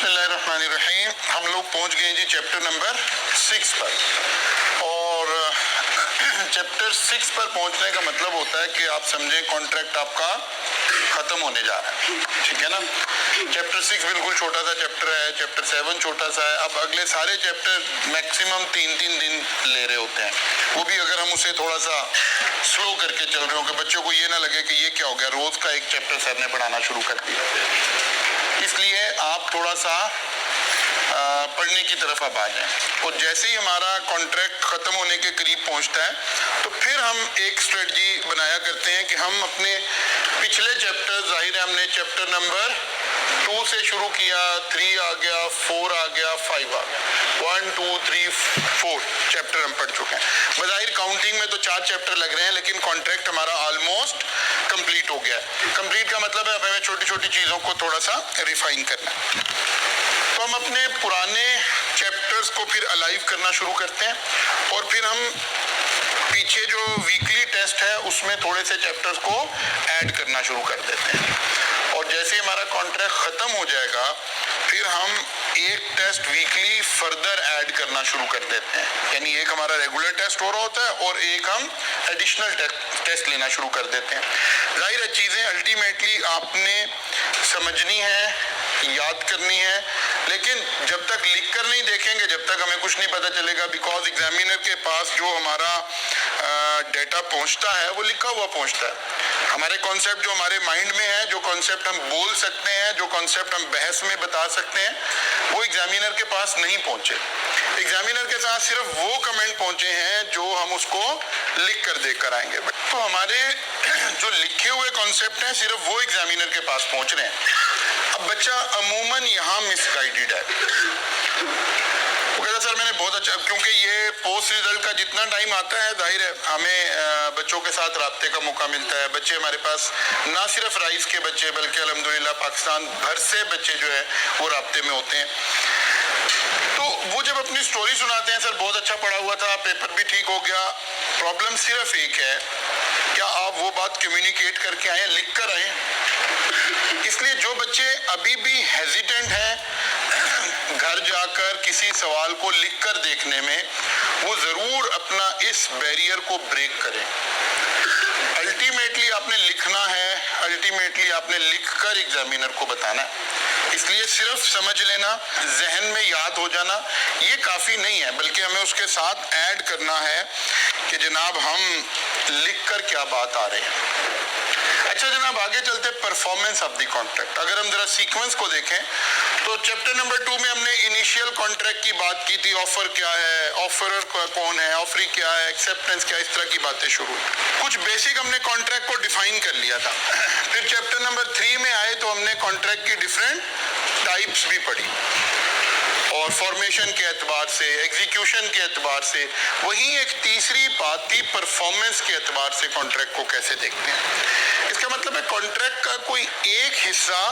बिस्मिल्लाहिर्रहमानिर्रहीम। हम लोग पहुंच गए जी चैप्टर नंबर 6 पर। और चैप्टर 6 पर पहुंचने का मतलब होता है कि आप समझें कॉन्ट्रैक्ट आपका खत्म होने जा रहा है, ठीक है ना। चैप्टर 6 बिल्कुल छोटा सा चैप्टर है, चैप्टर 7 छोटा सा है। अब अगले सारे चैप्टर मैक्सिमम 3-3 दिन ले रहे होते हैं, वो भी अगर हम उसे थोड़ा सा स्लो करके चल रहे हो कि बच्चों को ये ना लगे कि ये क्या हो गया, रोज का एक चैप्टर सर ने पढ़ाना शुरू कर दिया। इसलिए आप थोड़ा सा पढ़ने की तरफ अब आ जाएं। और जैसे ही हमारा कॉन्ट्रैक्ट खत्म होने के करीब पहुंचता है तो फिर हम एक स्ट्रेटजी बनाया करते हैं कि हम अपने पिछले चैप्टर, जाहिर है हमने चैप्टर नंबर 2 से शुरू किया, 3 आ गया, 4 आ गया, 5 आ गया, 1 2 3 4 चैप्टर हम पढ़ चुके हैं। बज़ाहिर काउंटिंग में तो 4 चैप्टर लग रहे हैं, लेकिन कॉन्ट्रैक्ट हमारा ऑलमोस्ट कंप्लीट हो गया है। कंप्लीट का मतलब है अब हमें छोटी छोटी चीज़ों को थोड़ा सा रिफाइन करना है। तो हम अपने पुराने चैप्टर्स को फिर अलाइव करना शुरू करते हैं और फिर हम पीछे जो वीकली टेस्ट है उसमें थोड़े से चैप्टर्स को ऐड करना शुरू कर देते हैं। और जैसे हमारा कॉन्ट्रैक्ट ख़त्म हो जाएगा फिर हम एक टेस्ट वीकली फर्दर ऐड करना शुरू कर देते हैं, यानी एक हमारा रेगुलर टेस्ट हो रहा होता है और एक हम एडिशनल टेस्ट लेना शुरू कर देते हैं। जाहिर है चीज़ें अल्टीमेटली आपने समझनी है, याद करनी है, लेकिन जब तक लिख कर नहीं देखेंगे जब तक हमें कुछ नहीं पता चलेगा। बिकॉज एग्जामिनर के पास जो हमारा डेटा पहुंचता है वो लिखा हुआ पहुंचता है। हमारे कॉन्सेप्ट जो हमारे माइंड में है, जो कॉन्सेप्ट हम बोल सकते हैं, जो कॉन्सेप्ट हम बहस में बता सकते हैं, वो एग्जामिनर के पास नहीं पहुंचे। एग्जामिनर के साथ सिर्फ वो कमेंट पहुंचे हैं जो हम उसको लिख कर देख कर आएंगे। तो हमारे जो लिखे हुए कॉन्सेप्ट हैं सिर्फ वो एग्जामिनर के पास पहुंच रहे हैं। अब बच्चा अमूमन यहाँ मिसगाइडेड है, वो कहता सर मैंने बहुत अच्छा, क्योंकि ये पोस्ट रिजल्ट का जितना टाइम आता है जाहिर है हमें बच्चों के साथ राब्ते का मौका मिलता है। बच्चे हमारे पास ना सिर्फ राइस के बच्चे बल्कि अल्हम्दुलिल्लाह पाकिस्तान भर से बच्चे जो है वो राब्ते में होते हैं। तो वो जब अपनी स्टोरी सुनाते हैं, सर बहुत अच्छा पढ़ा हुआ था, पेपर भी ठीक हो गया, प्रॉब्लम सिर्फ एक है, क्या आप वो बात कम्युनिकेट करके आए, लिख कर आए। इसलिए जो बच्चे अभी भी हेजिटेंट हैं घर जाकर किसी सवाल को लिख कर देखने में, वो जरूर अपना इस बैरियर को ब्रेक करें। अल्टीमेटली आपने लिखना है, अल्टीमेटली आपने लिखकर एग्जामिनर को बताना है। इसलिए सिर्फ समझ लेना, जहन में याद हो जाना ये काफ़ी नहीं है, बल्कि हमें उसके साथ ऐड करना है कि जनाब हम लिख कर क्या बात आ रहे हैं। अच्छा जनाब आगे चलते परफॉर्मेंस ऑफ द कॉन्ट्रैक्ट। अगर हम जरा सीक्वेंस को देखें तो चैप्टर नंबर 2 में हमने इनिशियल कॉन्ट्रैक्ट की बात की थी, ऑफर क्या है, ऑफरर कौन है, ऑफरी क्या है, एक्सेप्टेंस क्या है, इस तरह की बातें शुरू हुई। कुछ बेसिक हमने कॉन्ट्रैक्ट को डिफाइन कर लिया था। फिर चैप्टर नंबर 3 में आए तो हमने कॉन्ट्रैक्ट की डिफरेंट टाइप्स भी पढ़ी और फॉर्मेशन के एतबार से, एग्जीक्यूशन के एतबार से। वहीं एक तीसरी बात थी परफॉर्मेंस के एतबार से कॉन्ट्रैक्ट को कैसे देखते हैं। इसका मतलब है कॉन्ट्रैक्ट का कोई एक हिस्सा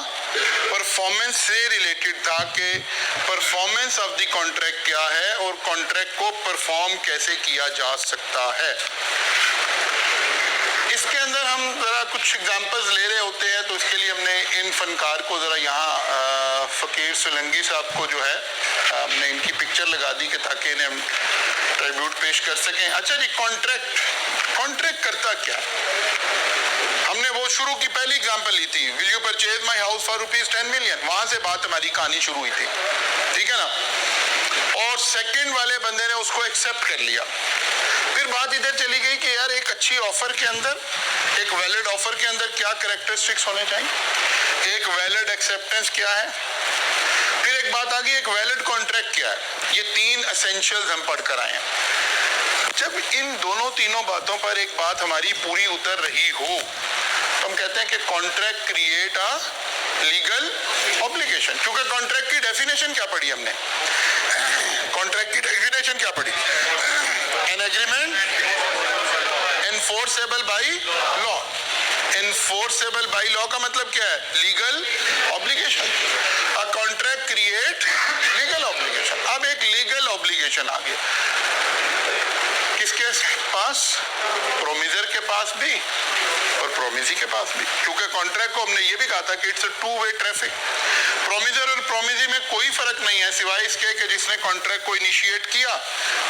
परफॉर्मेंस से रिलेटेड था कि परफॉर्मेंस ऑफ द कॉन्ट्रैक्ट क्या है और कॉन्ट्रैक्ट को परफॉर्म कैसे किया जा सकता है। इसके अंदर हम ज़रा कुछ एग्जांपल्स ले रहे होते हैं, तो इसके लिए हमने इन फनकार को ज़रा यहाँ फ़कीर सोलंकी साहब को जो है हमने इनकी पिक्चर लगा दी कि ताकि इन्हें हम ट्रिब्यूट पेश कर सकें। अच्छा जी, कॉन्ट्रैक्ट करता क्या? हमने वो शुरू की पहली एग्जांपल ली थी, will you purchase my house for ₹10 million, वहाँ से बात हमारी कहानी शुरू हुई थी, ठीक है ना। और सेकंड वाले बंदे ने उसको एक्सेप्ट कर लिया। फिर बात इधर चली गई कि यार एक अच्छी ऑफर के अंदर, एक वैलिड ऑफर के अंदर क्या कैरेक्टरिस्टिक्स होने चाहिए, एक वैलिड एक्सेप्टेंस क्या है, फिर एक बात आ गई एक वैलिड कॉन्ट्रैक्ट क्या है। ये 3 एसेंशियल्स हम पढ़ कर आए हैं। जब इन तीनों बातों पर एक बात हमारी पूरी उतर रही हो तो हम कहते हैं कि contract create a legal obligation. क्योंकि कॉन्ट्रैक्ट की डेफिनेशन क्या पढ़ी हमने, कॉन्ट्रैक्ट की डेफिनेशन क्या पढ़ी, an agreement enforceable by law. Enforceable by law का मतलब क्या है, legal obligation. A contract create legal obligation. अब एक लीगल ऑब्लिगेशन आ गया किसके पास, प्रोमिजर के पास भी और प्रोमिजी के पास भी। क्योंकि कॉन्ट्रैक्ट को हमने ये भी कहा था कि इट्स अ 2 वे ट्रैफिक। प्रोमिजर और प्रोमिजी में कोई नहीं है सिवाय इसके कि जिसने कॉन्ट्रैक्ट को इनिशिएट किया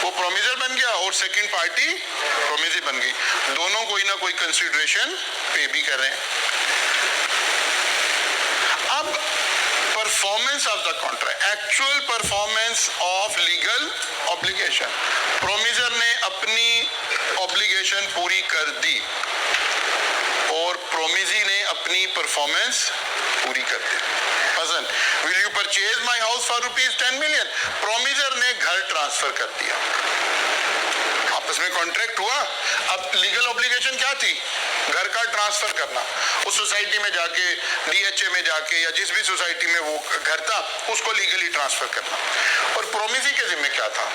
वो प्रोमिजर बन गया और सेकंड पार्टी प्रोमिजी बन गई, दोनों कोई ना कोई कंसिडरेशन पे भी कर रहे हैं। अब performance of the contract, actual performance of legal obligation, promisor ने अपनी ऑब्लिगेशन पूरी कर दी और प्रोमिजी ने अपनी परफॉर्मेंस पूरी कर दी। मसलन will you purchase my house for ₹10 million, promisor ने घर ट्रांसफर कर दिया, आपस में कॉन्ट्रैक्ट हुआ। अब लीगल ऑब्लिगेशन क्या थी? घर का ट्रांसफर करना, उस सोसाइटी में जाके, DHA में जाके या जिस भी सोसाइटी में वो घर था उसको लीगली ट्रांसफर करना। और प्रोमिजी के जिम्मे क्या था?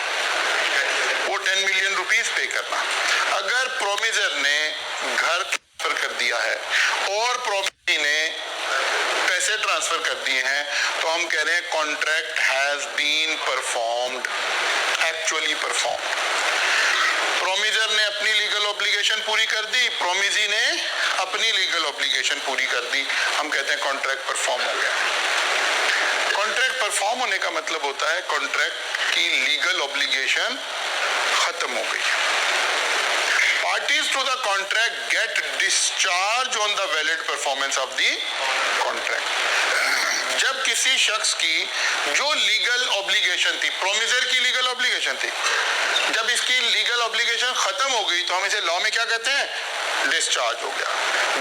वो 10 मिलियन रुपीस पे करना। अगर प्रोमिजर ने घर ट्रांसफर कर दिया है और प्रोमिजी ने पैसे ट्रांसफर कर दिए हैं तो हम कह रहे हैं contract has been performed, actually performed. Promisor ने अपनी लीगल ऑब्लिगेशन पूरी कर दी, प्रोमिजी ने अपनी लीगल ऑब्लिगेशन पूरी कर दी, हम कहते हैं कॉन्ट्रैक्ट परफॉर्म हो गया। कॉन्ट्रैक्ट परफॉर्म होने का मतलब होता है कॉन्ट्रैक्ट की लीगल ऑब्लिगेशन खत्म हो गई। Parties to the contract get discharge on the valid performance of the contract. जब किसी शख्स की जो लीगल ऑब्लिगेशन थी, प्रोमिजर की लीगल ऑब्लिगेशन थी, जब इसकी लीगल ऑब्लिगेशन खत्म हो गई तो हम इसे लॉ में क्या कहते हैं? डिस्चार्ज हो गया।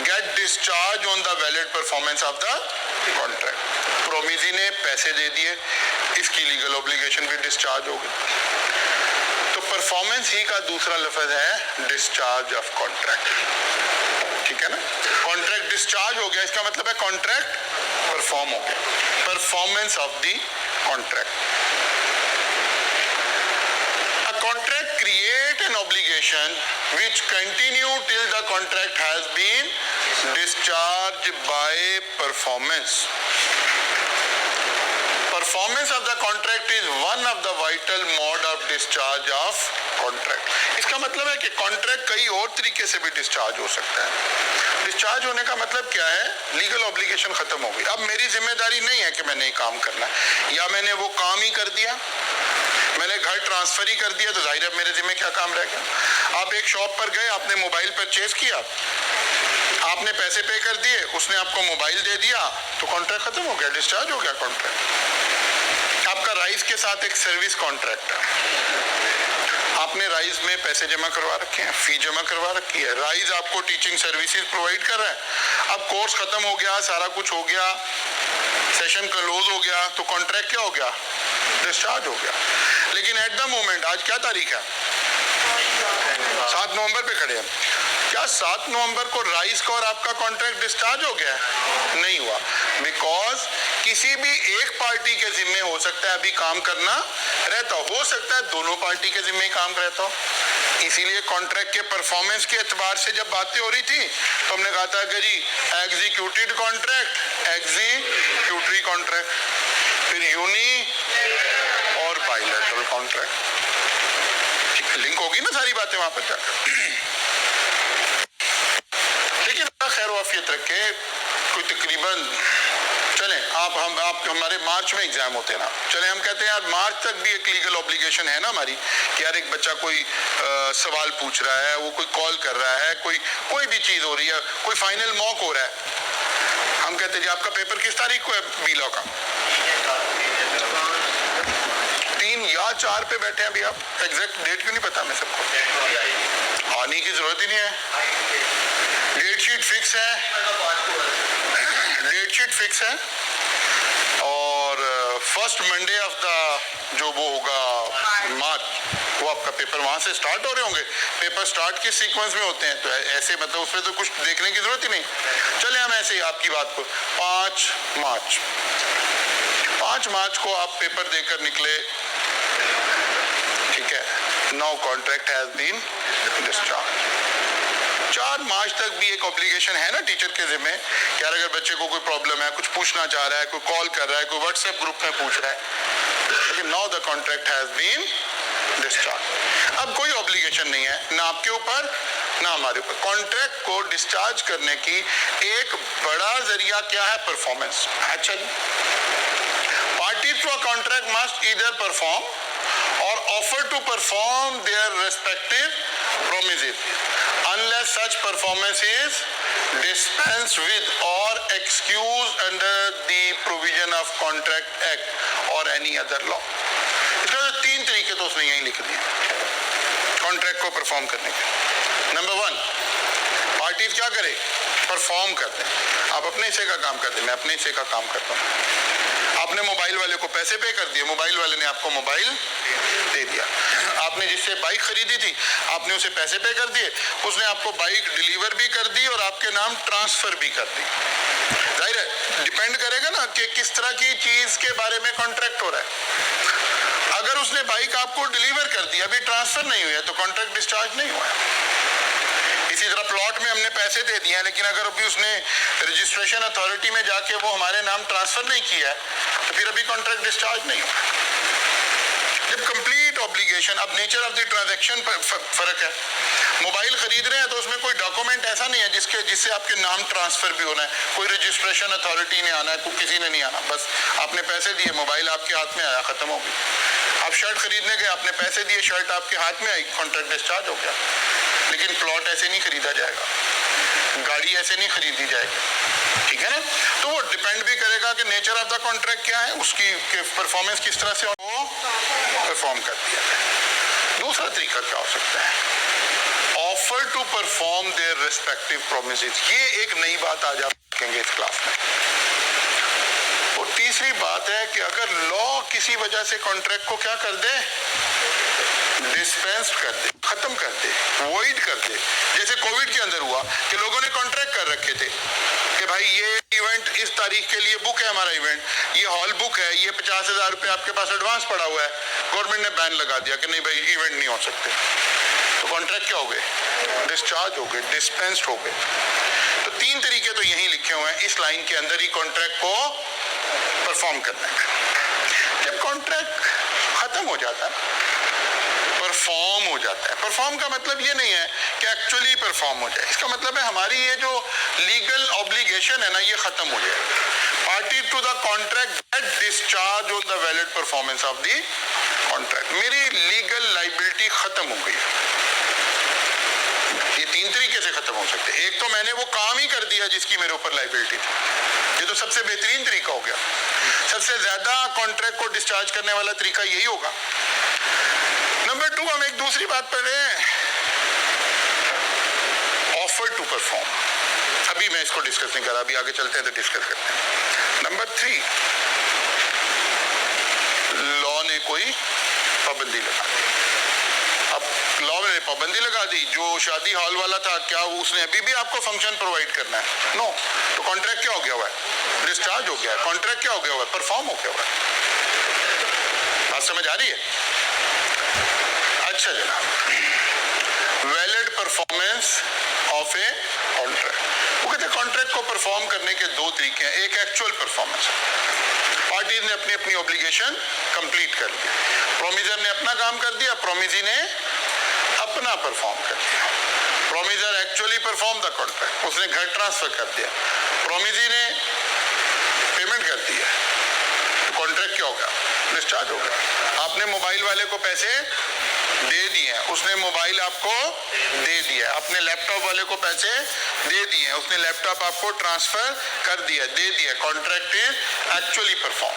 Get discharge on the valid performance of the contract. Promisee ने पैसे दे दिए, इसकी लीगल ऑब्लिगेशन भी डिस्चार्ज हो गई। तो परफॉर्मेंस ही का दूसरा लफ्ज है डिस्चार्ज ऑफ कॉन्ट्रैक्ट, ठीक है ना? कॉन्ट्रैक्ट डिस्चार्ज हो गया, इसका मतलब है कॉन्ट्रैक्ट परफॉर्म हो गया। Performance of the contract. A contract create an obligation which continue till the contract has been discharged by performance. Performance of the contract is one of the vital mode of discharge of contract. इसका मतलब है कि contract कई और तरीके से भी discharge हो सकता है। डिस्चार्ज होने का मतलब क्या है? लीगल ऑब्लिगेशन खत्म हो गई, अब मेरी जिम्मेदारी नहीं है कि मैंने काम करना, या मैंने वो काम ही कर दिया, मैंने घर ट्रांसफर ही कर दिया, तो जाहिर है मेरे जिम्मे क्या काम रह गया? आप एक शॉप पर गए, आपने मोबाइल परचेज किया, आपने पैसे पे कर दिए, उसने आपको मोबाइल दे दिया, तो कॉन्ट्रैक्ट खत्म हो गया, डिस्चार्ज हो गया कॉन्ट्रैक्ट। आपका राइस के साथ एक सर्विस कॉन्ट्रैक्ट है, आपने राइस में पैसे जमा करवा रखे हैं, फी जमा करवा रखी है, राइस आपको टीचिंग सर्विसेज प्रोवाइड कर रहा है। अब कोर्स खत्म हो गया, सारा कुछ हो गया, सेशन क्लोज हो गया, तो कॉन्ट्रैक्ट क्या हो गया? डिस्चार्ज हो गया। लेकिन एट द मोमेंट, आज क्या तारीख है? 7 नवंबर पे खड़े हैं, क्या 7 नवंबर को राइस का और आपका कॉन्ट्रैक्ट डिस्चार्ज हो गया? नहीं हुआ, बिकॉज किसी भी एक पार्टी के जिम्मे हो सकता है अभी काम करना रहता, हो सकता है दोनों पार्टी के जिम्मे काम रहता हो। इसीलिए कॉन्ट्रैक्ट के परफॉर्मेंस के एतबार से जब बातें हो रही थी तो हमने कहा था कि जी एग्जीक्यूटेड कॉन्ट्रैक्ट, एग्जीक्यूटरी कॉन्ट्रैक्ट, फिर यूनी और बाइलैटरल कॉन्ट्रैक्ट। लिंक होगी ना सारी बातें वहां पर जाकर। लेकिन खैर वाफियत रखे, कोई तकरीबन चले आप हमारे मार्च में एग्जाम होते हैं ना, चले हम कहते हैं यार मार्च तक भी एक लीगल ऑब्लिगेशन है ना हमारी, कि यार एक बच्चा कोई सवाल पूछ रहा है, वो कोई कॉल कर रहा है, कोई भी चीज हो रही है, कोई फाइनल मॉक हो रहा है, हम कहते हैं जी आपका पेपर किस तारीख को है बीलॉ का? 3 या 4 पे बैठे हैं अभी आप, एग्जैक्ट डेट क्यों नहीं पता हमें सबको? आने की जरूरत ही नहीं है, डेट शीट फिक्स है, डेट शीट फिक्स है, और फर्स्ट मंडे ऑफ द जो वो होगा मार्च, वो आपका पेपर वहां से स्टार्ट हो रहे होंगे। पेपर स्टार्ट किस सीक्वेंस में होते हैं, तो ऐसे मतलब उसमें तो कुछ देखने की जरूरत ही नहीं। चले हम ऐसे ही आपकी बात को 5 मार्च को आप पेपर देकर निकले, ठीक है, now contract has been discharge. 4 March तक भी एक ऑब्लिगेशन है ना टीचर के जिम्मे, यार अगर बच्चे को कोई प्रॉब्लम है, कुछ पूछना चाह रहा है, कोई कॉल कर रहा है, कोई व्हाट्सएप ग्रुप में पूछ रहा है, लेकिन now the contract has been discharge. अब कोई ऑब्लिगेशन नहीं है ना आपके ऊपर ना हमारे ऊपर। कॉन्ट्रैक्ट को डिस्चार्ज करने की एक बड़ा जरिया क्या है? परफॉर्मेंस। अच्छा, party to a contract contract must either perform or offer to perform their respective promises unless such performance is dispensed with or excused under the provision of Contract Act or any other law. इसका तो 3 तरीके तो उसने यहीं लिख दिए contract को perform करने के। नंबर 1, पार्टीज क्या करे, परफॉर्म करते हैं। आप अपने हिस्से का काम करते हैं, मैं अपने हिस्से का काम करता हूँ। आपने मोबाइल वाले को पैसे पे कर दिए, मोबाइल वाले ने आपको मोबाइल दे दिया। आपने जिससे बाइक खरीदी थी आपने उसे पैसे पे कर दिए, उसने आपको बाइक डिलीवर भी कर दी और आपके नाम ट्रांसफर भी कर दी। जाहिर है डिपेंड करेगा ना कि किस तरह की चीज के बारे में कॉन्ट्रैक्ट हो रहा है। अगर उसने बाइक आपको डिलीवर कर दी, अभी ट्रांसफर नहीं हुआ है, तो कॉन्ट्रैक्ट डिस्चार्ज नहीं हुआ है। इसी तरह प्लॉट में हमने पैसे दे दिए हैं, लेकिन अगर अभी उसने रजिस्ट्रेशन अथॉरिटी में जाके वो हमारे नाम ट्रांसफर नहीं किया है, तो फिर अभी कॉन्ट्रैक्ट डिस्चार्ज नहीं हुआ। जब कंप्लीट ऑब्लिगेशन, अब नेचर ऑफ द ट्रांजैक्शन पर फर्क है। मोबाइल खरीद रहे हैं तो उसमें कोई डॉक्यूमेंट ऐसा नहीं है जिससे आपके नाम ट्रांसफर भी होना है, कोई रजिस्ट्रेशन अथॉरिटी ने आना है, कोई किसी ने नहीं आना, बस आपने पैसे दिए, मोबाइल आपके हाथ में आया, खत्म हो गई। आप शर्ट खरीदने गए, आपने पैसे दिए, शर्ट आपके हाथ में आई, कॉन्ट्रैक्ट डिस्चार्ज हो गया। लेकिन प्लॉट ऐसे नहीं खरीदा जाएगा, गाड़ी ऐसे नहीं खरीदी जाएगी, ठीक है ना। तो वो डिपेंड भी करेगा कि नेचर ऑफ द कॉन्ट्रैक्ट क्या है, उसकी परफॉर्मेंस किस तरह से वो परफॉर्म कर दिया जाए। दूसरा तरीका क्या हो सकता है, offer to perform their respective promises. ये एक नई बात आज आप सीखेंगे इस क्लास में। और तीसरी बात है कि अगर लॉ किसी वजह से कॉन्ट्रैक्ट को क्या कर दे, डिस्पेंस कर दे, खत्म कर दे, वॉइड कर दे। जैसे कोविड के अंदर हुआ कि लोगों ने कॉन्ट्रैक्ट कर रखे थे कि भाई ये इवेंट इस तारीख के लिए बुक है, हमारा इवेंट, ये हॉल बुक है, ये 50,000 रुपये आपके पास एडवांस पड़ा हुआ है। गवर्नमेंट ने बैन लगा दिया कि नहीं भाई इवेंट नहीं हो सकते, तो कॉन्ट्रैक्ट क्या हो गए, डिस्चार्ज हो गए, डिस्पेंस्ड हो गए। तो 3 तरीके तो यहीं लिखे हुए हैं इस लाइन के अंदर ही कॉन्ट्रैक्ट को परफॉर्म करने का। जब कॉन्ट्रैक्ट खत्म हो जाता है, परफॉर्म हो जाता है। परफॉर्म का मतलब ये नहीं है कि एक्चुअली परफॉर्म हो जाए, इसका मतलब है हमारी ये जो लीगल ऑब्लिगेशन है ना, ये खत्म हो जाए। Party to the contract get discharge on the valid performance of the contract. मेरी लीगल लाइबिलिटी खत्म हो गई। ये 3 तरीके से खत्म हो सकते हैं। एक तो मैंने वो काम ही कर दिया जिसकी मेरे ऊपर लाइबिलिटी थी, ये तो सबसे बेहतरीन तरीका हो गया। सबसे ज्यादा कॉन्ट्रैक्ट को डिस्चार्ज करने वाला तरीका यही होगा। नंबर 2, हम एक दूसरी बात पढ़ रहे हैं, ऑफर टू परफॉर्म। अभी मैं इसको डिस्कस नहीं कर रहा, अभी आगे चलते हैं तो डिस्कस करते हैं। नंबर 3, लॉ ने कोई पाबंदी लगा दी। अब लॉ ने पाबंदी लगा दी, जो शादी हॉल वाला था, क्या उसने अभी भी आपको फंक्शन प्रोवाइड करना है? नो। तो कॉन्ट्रैक्ट क्या हो गया हुआ है, डिस्चार्ज हो गया है। कॉन्ट्रैक्ट क्या हो गया हुआ है, परफॉर्म हो गया हुआ है। बात समझ आ रही है? अच्छा जनाब, valid performance of a contract. वो कहते हैं कॉन्ट्रैक्ट को परफॉर्म करने के 2 तरीके हैं। एक एक्चुअल परफॉर्मेंस, पार्टीज ने अपनी अपनी ऑब्लिगेशन कंप्लीट कर ली, प्रोमिजर ने अपना काम कर दिया, प्रोमिजी ने अपना परफॉर्म कर दिया। प्रोमिजर एक्चुअली परफॉर्म द कॉन्ट्रैक्ट, उसने घर ट्रांसफर कर दिया, प्रोमिजी ने पेमेंट कर दिया, कॉन्ट्रैक्ट क्या होगा, डिस्चार्ज होगा। आपने मोबाइल वाले को पैसे दे दिए, उसने मोबाइल आपको दे दिया, अपने लैपटॉप वाले को पैसे दे दिए, उसने लैपटॉप आपको ट्रांसफर कर दिया, दे दिया, कॉन्ट्रैक्ट इज एक्चुअली परफॉर्म।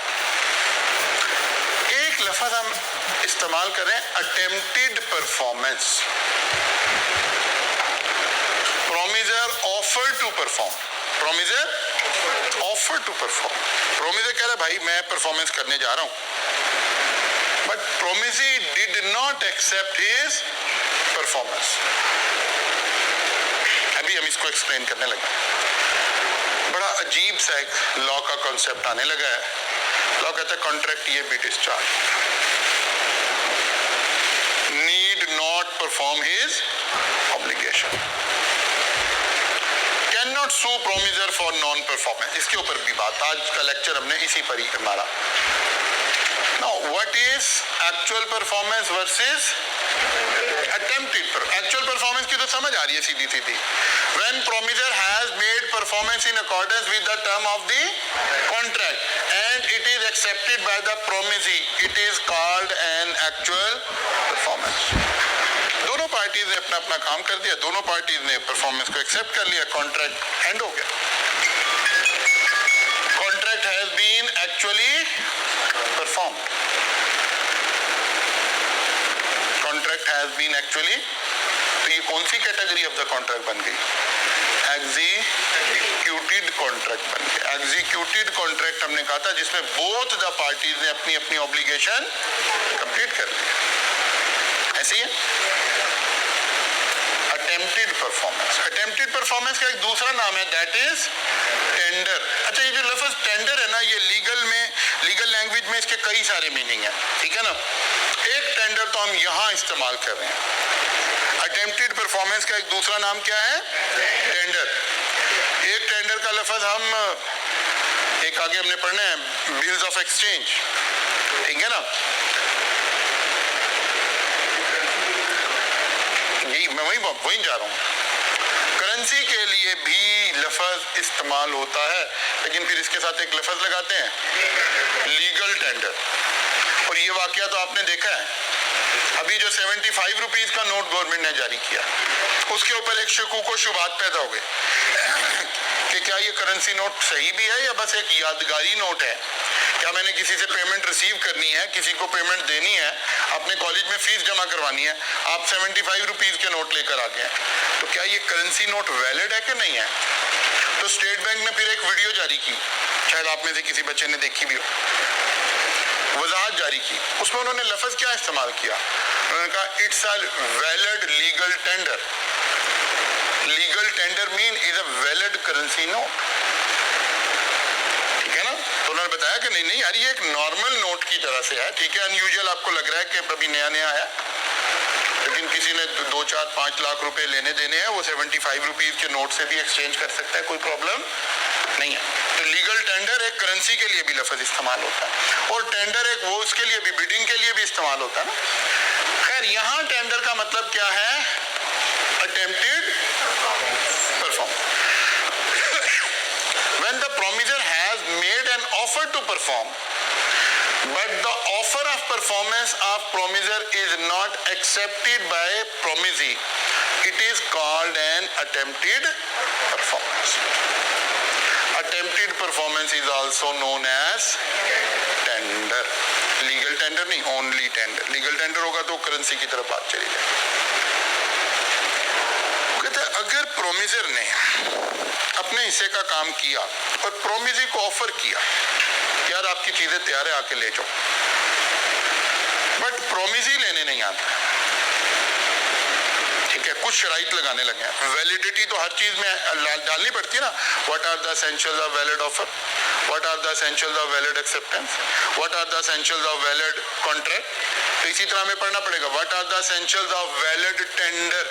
एक लफ्ज हम इस्तेमाल करें, attempted performance. Promisor offer to perform, promisor offer to perform. Promisor कह रहा है भाई मैं परफॉर्मेंस करने जा रहा हूं, but promisee did not accept his performance. अभी हम इसको एक्सप्लेन करने लगे। बड़ा अजीब सा एक लॉ का कॉन्सेप्ट आने लगा है। लॉ कहता है कॉन्ट्रैक्ट ये भी discharge, need not perform his obligation, can not sue promisor for non performance. इसके ऊपर भी बात, आज का लेक्चर हमने इसी पर ही मारा। Now what is actual performance versus attempted पर, एक्चुअल परफॉर्मेंस की तो समझ आ रही है सीधी सीधी। When promiser has made performance in accordance with the term of the contract and it is accepted by the promisee, it is called an actual performance. दोनों parties ने अपना अपना काम कर दिया, दोनों पार्टीज ने परफॉर्मेंस को एक्सेप्ट कर लिया, कॉन्ट्रैक्ट एंड हो गया। Contract has been actually perform, contract has been actually, तो ये कौन सी कैटेगरी ऑफ द कॉन्ट्रैक्ट बन गई? एग्जीक्यूटेड कॉन्ट्रैक्ट बन गया। एग्जीक्यूटेड कॉन्ट्रैक्ट हमने कहा था जिसमें बोथ द पार्टीज ने अपनी अपनी ऑब्लिगेशन कंप्लीट कर लिया, ऐसी है। अटेम्प्टेड परफॉर्मेंस, अटेम्प्टेड परफॉर्मेंस का एक दूसरा नाम है दैट इज टेंडर। अच्छा, ये जो लफ्ज टेंडर है ना, ये लीगल में, लीगल लैंग्वेज में इसके कई सारे मीनिंग है, ठीक है ना। एक टेंडर तो हम यहाँ इस्तेमाल कर रहे हैं। अटेम्प्टेड परफॉर्मेंस का एक दूसरा नाम क्या है? टेंडर। एक टेंडर का लफ्ज हम एक आगे हमने पढ़ना है, बिल्स ऑफ एक्सचेंज, ठीक है ना। यही मैं वही जा रहा हूँ। करेंसी के लिए भी लफ्ज इस्तेमाल होता है, लेकिन फिर इसके साथ एक लफ्ज लगाते हैं लीगल टेंडर। और ये वाकया तो आपने देखा है, अभी जो 75 रुपीज का नोट गवर्नमेंट ने जारी किया, उसके ऊपर एक शकूक व शुबात पैदा हो गए कि क्या ये करेंसी नोट सही भी है या बस एक यादगारी नोट है। क्या मैंने किसी से पेमेंट रिसीव करनी है, किसी को पेमेंट देनी है, अपने कॉलेज में फीस जमा करवानी है, आप 75 रुपीज के नोट लेकर आ गए, तो क्या ये करेंसी नोट वैलिड है कि नहीं है? तो स्टेट बैंक ने फिर एक वीडियो जारी की, शायद आप में से किसी बच्चे ने देखी भी हो, वजाहत जारी की। उसमें उन्होंने लफ्ज क्या इस्तेमाल किया? उन्होंने कहा it's a valid legal tender. Legal tender mean is a valid currency note, ठीक है ना। तो उन्होंने बताया कि नहीं यार, ये एक नॉर्मल नोट की तरह से है, ठीक है। अनयूजुअल आपको लग रहा है कि अभी नया नया आया, लेकिन किसी ने 2, 4, 5 लाख रुपए लेने देने हैं, वो 75 रुपीज के नोट से भी एक्सचेंज कर सकता है, कोई प्रॉब्लम नहीं है। तो लीगल टेंडर एक करेंसी के लिए भी लफ्ज इस्तेमाल होता है, और टेंडर एक वो उसके लिए भी, बिडिंग के लिए भी इस्तेमाल होता है ना। खैर, यहाँ टेंडर का मतलब क्या है? Attempted perform. When the promiser has made an offer to perform, but the offer of performance of promiser is not accepted by promisee, it is called an attempted performance. Attempted performance is also known as tender. Legal tender नहीं, only tender. Legal tender होगा तो currency की तरफ बात चली जाए। कहते हैं अगर प्रोमिजर ने अपने हिस्से का काम किया और प्रोमिसी को ऑफर किया, यार आपकी चीजें तैयार है, आके ले जाओ, बट प्रोमिसी लेने नहीं आता, ठीक है, कुछ शराइत लगाने लगे हैं। वैलिडिटी तो हर चीज में डालनी पड़ती है ना। What are the essentials of valid offer, what are the essentials of valid acceptance, what are the essentials of valid contract. तो इसी तरह हमें पढ़ना पड़ेगा what are the essentials of valid tender.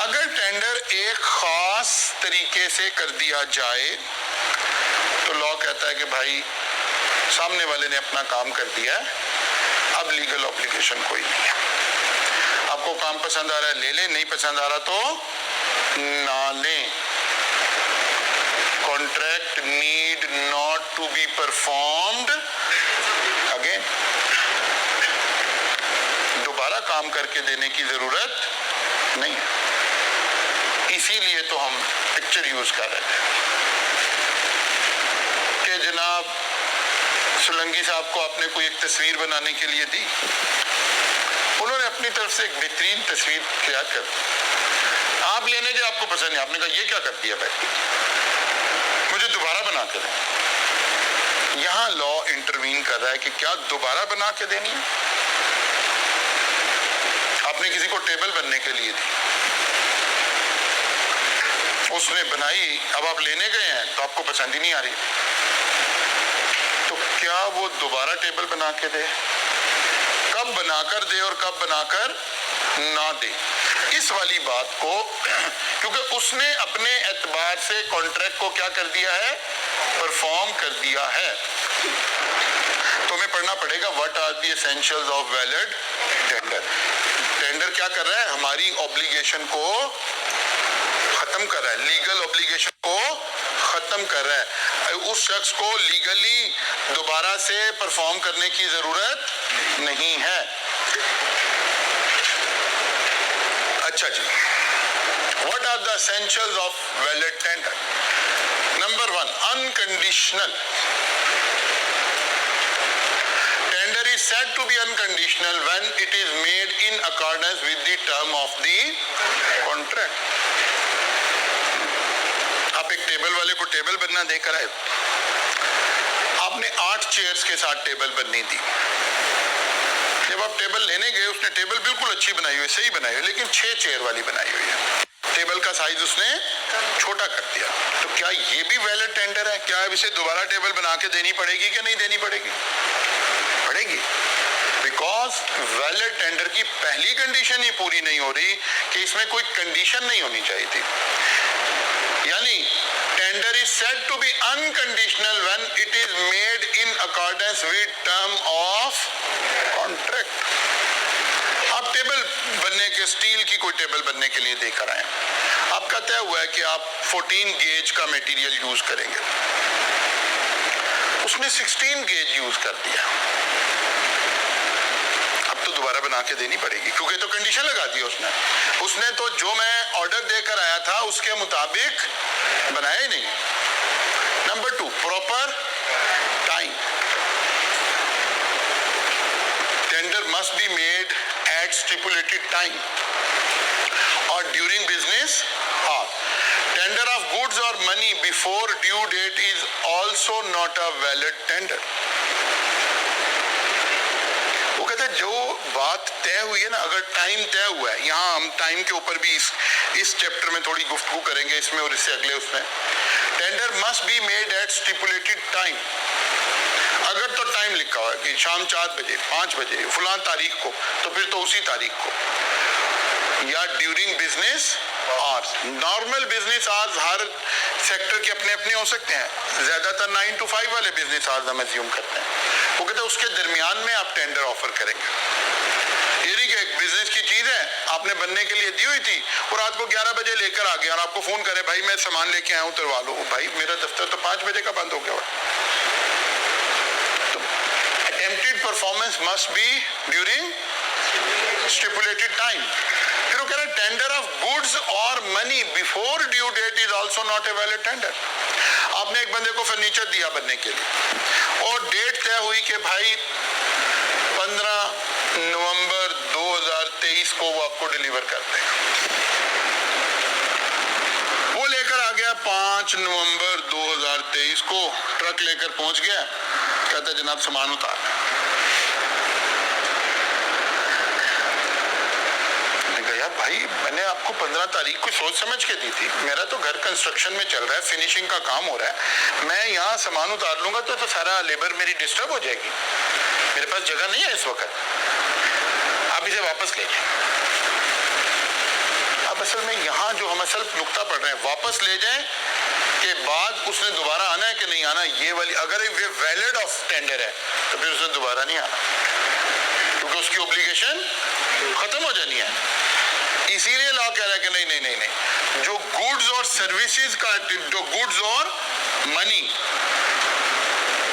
अगर टेंडर एक खास तरीके से कर दिया जाए तो लॉ कहता है कि भाई सामने वाले ने अपना काम कर दिया है, अब लीगल ऑब्लिगेशन कोई नहीं है। आपको काम पसंद आ रहा है ले लें, नहीं पसंद आ रहा तो ना लें। Contract need not to be performed again. दोबारा काम करके देने की जरूरत नहीं है। इसीलिए तो हम पिक्चर यूज कर रहे थे कि जनाब सोलंकी साहब को आपने कोई एक तस्वीर बनाने के लिए दी, उन्होंने अपनी तरफ से एक बेहतरीन तस्वीर तैयार कर दी, आप लेने के आपको पसंद नहीं, आपने कहा ये क्या कर दिया भाई, मुझे दोबारा बना के दें। यहाँ लॉ इंटरवीन कर रहा है कि क्या दोबारा बना के देनी है। आपने किसी को टेबल बनने के लिए दी, उसने बनाई, अब आप लेने गए हैं तो आपको पसंद ही नहीं आ रही, तो क्या वो दोबारा टेबल बना के दे? कब बनाकर दे और कब बनाकर ना दे, इस वाली बात को क्योंकि उसने अपने एतबार से कॉन्ट्रैक्ट को क्या कर दिया है, परफॉर्म कर दिया है। तो हमें पढ़ना देखना पड़ेगा what are the essentials of valid tender. Tender क्या कर रहा है? हमारी ऑब्लिगेशन को खत्म कर रहा है, लीगल ऑब्लिगेशन को खत्म कर रहा है। उस शख्स को लीगली दोबारा से परफॉर्म करने की जरूरत नहीं है। अच्छा जी, what are the essentials of valid tender? Number 1, unconditional. Tender is said to be unconditional when it is made in accordance with the term of the contract. आप एक टेबल वाले को टेबल बनना देकर आए, आपने 8 चेयर्स के साथ टेबल बननी दी। जब आप टेबल लेने गए, उसने टेबल बिल्कुल अच्छी बनाई हुई, सही बनाई हुई, लेकिन 6 चेयर वाली बनाई हुई है। टेबल का साइज उसने छोटा कर दिया। तो क्या ये भी वैलिड टेंडर है? क्या अब इसे दोबारा टेबल बना के देनी पड़ेगी कि नहीं देनी पड़ेगी? पड़ेगी, बिकॉज वैलिड टेंडर की पहली कंडीशन ही पूरी नहीं हो रही कि इसमें कोई कंडीशन नहीं होनी चाहिए थी। यानी tender is said to be unconditional when it is made in accordance with term of contract. आप टेबल बनने के, स्टील की कोई टेबल बनने के लिए देकर आए, आपका तय हुआ है कि आप 14 गेज का मटेरियल यूज करेंगे, उसने 16 गेज यूज कर दिया, अब तो दोबारा बना के देनी पड़ेगी, क्योंकि तो कंडीशन लगा दी उसने तो जो मैं ऑर्डर देकर आया था उसके मुताबिक बनाया ही नहीं। Number 2, proper time. Tender must be made at stipulated time or during business hours. Tender of goods or money before due date is also not a valid tender. वो कहते हैं जो बात तय हुई है ना, अगर टाइम तय हुआ है, यहाँ हम टाइम के ऊपर भी इस चैप्टर में थोड़ी गुफ्तगू करेंगे, इसमें और इससे अगले उसमें। Tender must be made at stipulated time. अगर तो टाइम लिखा हुआ है कि शाम 4 बजे, 5 बजे, फलां तारीख को, तो फिर तो उसी तारीख को, या during business hours. Normal business hours हर सेक्टर के अपने अपने हो सकते हैं, ज्यादातर 9 to 5 वाले बिजनेस आवर्स हम अज्यूम करते हैं। वो कहते हैं उसके दरमियान में आप टेंडर ऑफर करेंगे। ये नहीं कि एक बिजनेस की चीज है आपने बनने के लिए दी हुई थी और रात को 11 बजे लेकर आ गया और आपको फोन करे, भाई मैं सामान लेके आया हूं, उतरवा लो। भाई मेरा दफ्तर तो 5 बजे का बंद हो गया। Attempted performance must be during stipulated time. फिर वो कह रहा है टेंडर ऑफ गुड्स और money before due date is also not a valid tender. आपने एक बंदे को फर्नीचर दिया बनने के लिए और डेट तय हुई कि भाई 15 नवंबर 2023 को वो आपको डिलीवर कर देगा। वो लेकर आ गया 5 नवंबर 2023 को, ट्रक लेकर पहुंच गया, कहता है जनाब सामान उतार। यार भाई मैंने आपको 15 तारीख को सोच समझ के दी थी, मेरा तो घर कंस्ट्रक्शन में चल रहा है, फिनिशिंग का काम हो रहा है, मैं यहाँ सामान उतार लूंगा तो सारा लेबर मेरी डिस्टर्ब हो जाएगी, मेरे पास जगह नहीं है इस वक्त, आप इसे वापस ले जाए। अब असल में यहाँ जो हम असल नुक्ता पढ़ रहे हैं, वापस ले जाए के बाद उसने दोबारा आना है कि नहीं आना, ये वाली अगर ये वैलिड ऑफ टेंडर है तो फिर उसने दोबारा नहीं आना, क्योंकि उसकी ऑब्लिगेशन खत्म हो जानी है। इसीलिए लॉ कह रहा है कि नहीं नहीं नहीं नहीं, जो गुड्स और सर्विसेज का, जो गुड्स और मनी,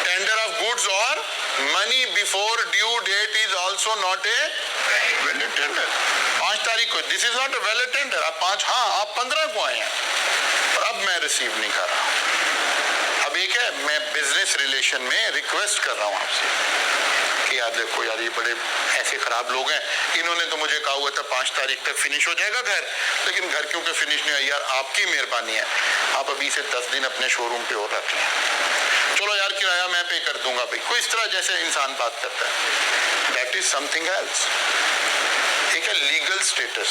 टेंडर ऑफ गुड्स और money before due date is also not a valid tender. 5 तारीख को this is not a valid tender, आप 5, हाँ आप 15 को आए हैं और अब मैं रिसीव नहीं कर रहा। अब एक है मैं बिजनेस रिलेशन में रिक्वेस्ट कर रहा हूँ आपसे कि यार देखो यार ये बड़े ऐसे खराब लोग हैं, इन्होंने तो मुझे कहा हुआ था 5 तारीख तक फिनिश हो जाएगा घर, लेकिन घर क्योंकि फिनिश नहीं हुआ, यार आपकी मेहरबानी है, आप अभी से 10 दिन अपने शोरूम पे और रख लें, चलो यार किराया मैं पे कर दूंगा भाई, कोई इस तरह जैसे इंसान बात करता है, दैट इज समथिंग एल्स। एक है लीगल स्टेटस,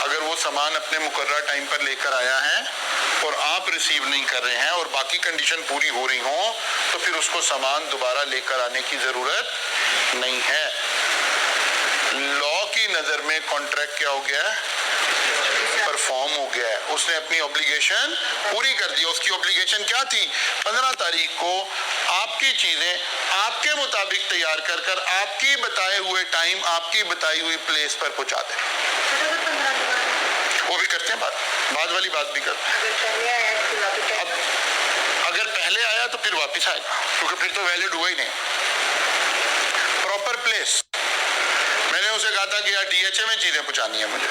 अगर वो सामान अपने मुकर्रर टाइम पर लेकर आया है और आप रिसीव नहीं कर रहे हैं और बाकी कंडीशन पूरी हो रही हो, तो फिर उसको सामान दोबारा लेकर आने की जरूरत नहीं है। लॉ की नजर में कॉन्ट्रैक्ट क्या हो गया है, परफॉर्म हो गया है, उसने अपनी ऑब्लिगेशन पूरी कर दी। उसकी ऑब्लिगेशन क्या थी, 15 तारीख को आपकी चीजें आपके मुताबिक तैयार कर कर आपकी बताए हुए टाइम आपकी बताई हुई प्लेस पर पहुंचा दें। वो भी करते हैं, बाद वाली बात भी करते हैं। अब अगर पहले आया तो फिर वापस आएगा, क्योंकि फिर तो वैलिड हुआ ही नहीं। प्रॉपर प्लेस, मैंने उसे कहा था कि यार DHA में चीजें पहुंचानी है मुझे,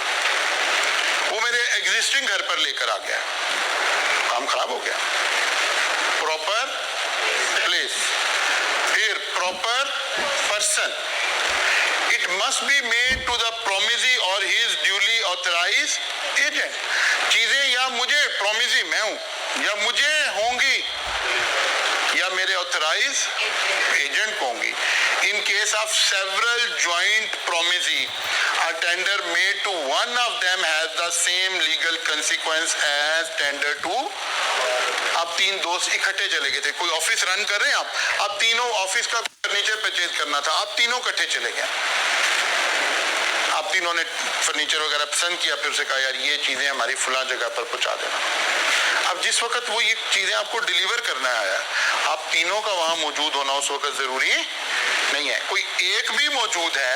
वो मेरे एग्जिस्टिंग घर पर लेकर आ गया, काम खराब हो गया। प्रॉपर प्लेस, फिर proper person, it must be made to the promisee और he is duly authorised agent. चीजें या मुझे प्रोमिसी मैं हूं, या मुझे होंगी, या मेरे ऑथराइज एजेंट होंगी। In case of several joint promisee, a tender made to one of them has the same legal consequence as tender to। अब तीन दोस्त इकट्ठे चले गए थे, कोई ऑफिस रन कर रहे हैं आप तीनों ऑफिस का फर्नीचर परचेज करना था, आप तीनों इकट्ठे चले गए, आप तीनों ने फर्नीचर वगैरह पसंद किया, फिर उसे कहा यार ये चीजें हमारी फुला जगह पर पहुंचा देना। अब जिस वक्त वो ये चीजें आपको डिलीवर करना आया, आप तीनों का वहां मौजूद होना उस वक्त जरूरी नहीं है। कोई एक भी मौजूद है